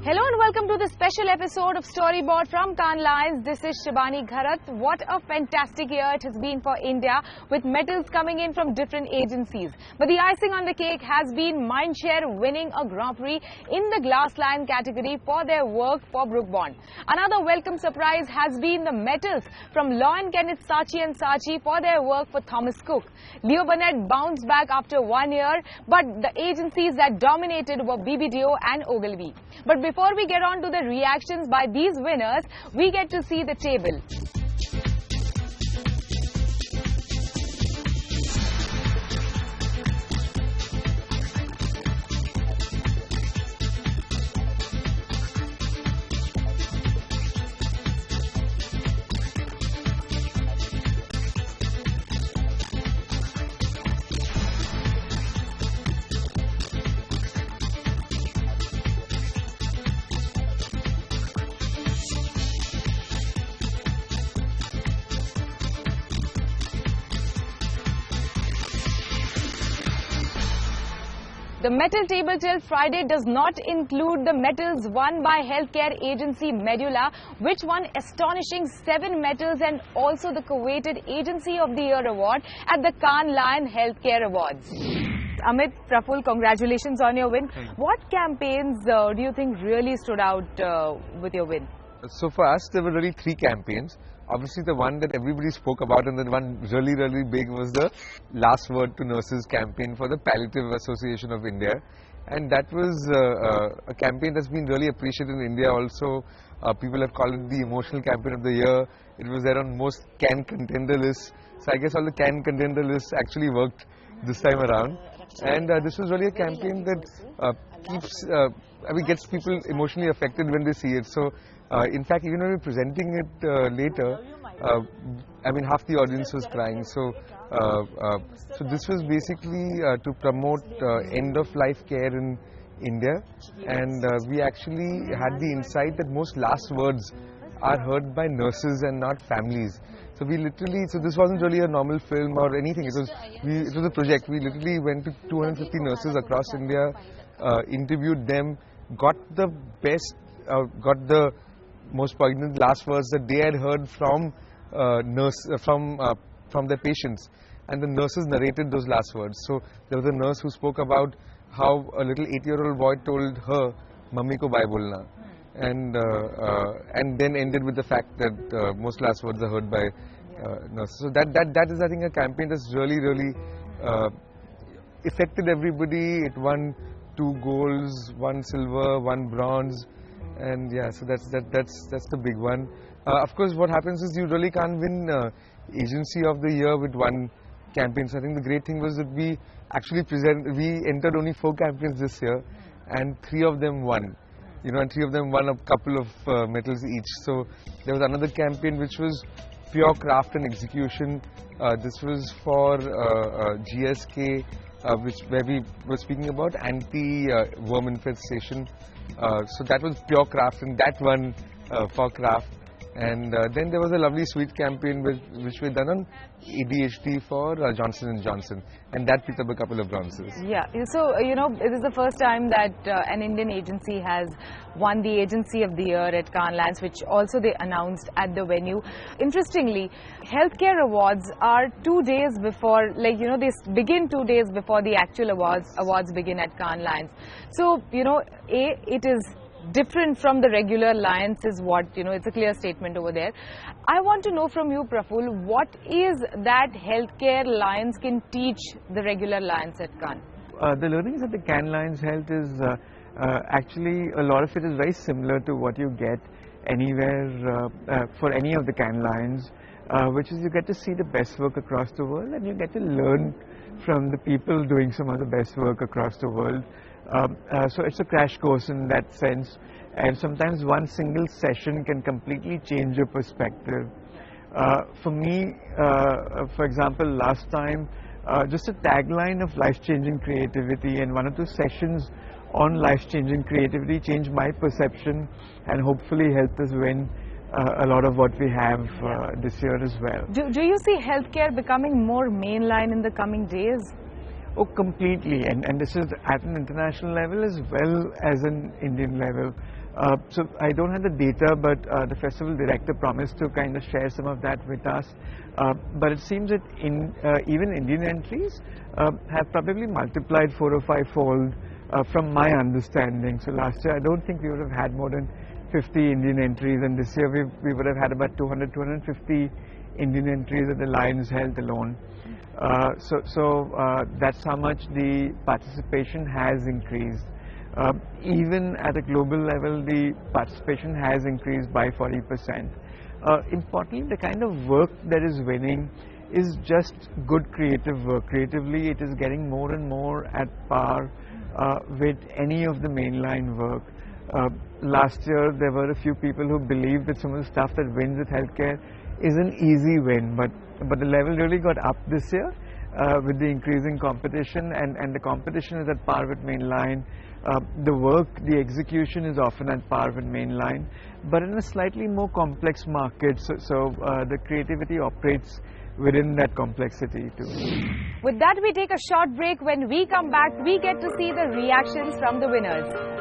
Hello and welcome to the special episode of Storyboard from Cannes Lions. This is Shibani Gharat. What a fantastic year it has been for India with medals coming in from different agencies. But the icing on the cake has been Mindshare winning a Grand Prix in the Glass Lion category for their work for Brook Bond. Another welcome surprise has been the medals from Law and Kenneth Saatchi and Saatchi for their work for Thomas Cook. Leo Burnett bounced back after 1 year, but the agencies that dominated were BBDO and Ogilvy. But before we get on to the reactions by these winners, we get to see the table. The medal table till Friday does not include the medals won by healthcare agency Medulla, which won astonishing 7 medals, and also the coveted Agency of the Year award at the Cannes Lion Healthcare Awards. Amit, Praful, congratulations on your win. What campaigns do you think really stood out with your win? So for us, there were really 3 campaigns. Obviously, the one that everybody spoke about and the one really big was the Last Word to Nurses campaign for the Palliative Association of India. And that was a campaign that's been really appreciated in India also. People have called it the emotional campaign of the year. It was there on most Cannes contender lists. So I guess all the Cannes contender lists actually worked this time around. And this was really a campaign that gets people emotionally affected when they see it. So in fact, even when we were presenting it later, half the audience was crying. So this was basically to promote end-of-life care in India, and we actually had the insight that most last words are heard by nurses and not families. So we literally, this wasn't really a normal film or anything. It was a project. We literally went to 250 nurses across India, interviewed them, got the most poignant last words that they had heard from from their patients, and the nurses narrated those last words. So there was a nurse who spoke about how a little 8-year-old boy told her, "Mummy ko bye bolna," and then ended with the fact that most last words are heard by nurses. So that is, I think, a campaign that's really affected everybody. It won 2 golds, 1 silver, 1 bronze. And yeah, so that's the big one. Of course, what happens is you really can't win Agency of the Year with 1 campaign. So I think the great thing was that we actually we entered only 4 campaigns this year, and 3 of them won. And 3 of them won a couple of medals each. So there was another campaign which was pure craft and execution. This was for GSK, where we were speaking about anti-worm infestation. So that was pure craft, and that one for craft. And then there was a lovely sweet campaign which we done on ADHD for Johnson & Johnson, and that picked up a couple of bronzes. Yeah, so it is the first time that an Indian agency has won the Agency of the Year at Cannes Lions, which also they announced at the venue. Interestingly, healthcare awards are 2 days before, they begin 2 days before the actual awards begin at Cannes Lions. So it is different from the regular Lions is what, it's a clear statement over there. I want to know from you, Praful, what is that healthcare Lions can teach the regular Lions at Cannes? The learnings at the Cannes Lions Health is actually, a lot of it is very similar to what you get anywhere for any of the Cannes Lions, which is you get to see the best work across the world, and you get to learn from the people doing some of the best work across the world. So it's a crash course in that sense, and sometimes one single session can completely change your perspective. For me, for example, last time, just a tagline of life-changing creativity, and 1 or 2 sessions on life-changing creativity changed my perception and hopefully helped us win a lot of what we have this year as well. Do you see healthcare becoming more mainline in the coming days? Oh, completely, and this is at an international level as well as an Indian level. So I don't have the data, but the festival director promised to kind of share some of that with us. But it seems that even Indian entries have probably multiplied 4 or 5-fold from my understanding. So last year I don't think we would have had more than 50 Indian entries, and this year we would have had about 200-250 Indian entries at the Lions Health alone. So that's how much the participation has increased. Even at a global level, the participation has increased by 40%. Importantly, the kind of work that is winning is just good creative work. Creatively, it is getting more and more at par with any of the mainline work. Last year, there were a few people who believed that some of the stuff that wins with healthcare is an easy win, but the level really got up this year with the increasing competition, and the competition is at par with mainline. The work, the execution is often at par with mainline, but in a slightly more complex market, so the creativity operates within that complexity too. With that, we take a short break. When we come back, we get to see the reactions from the winners.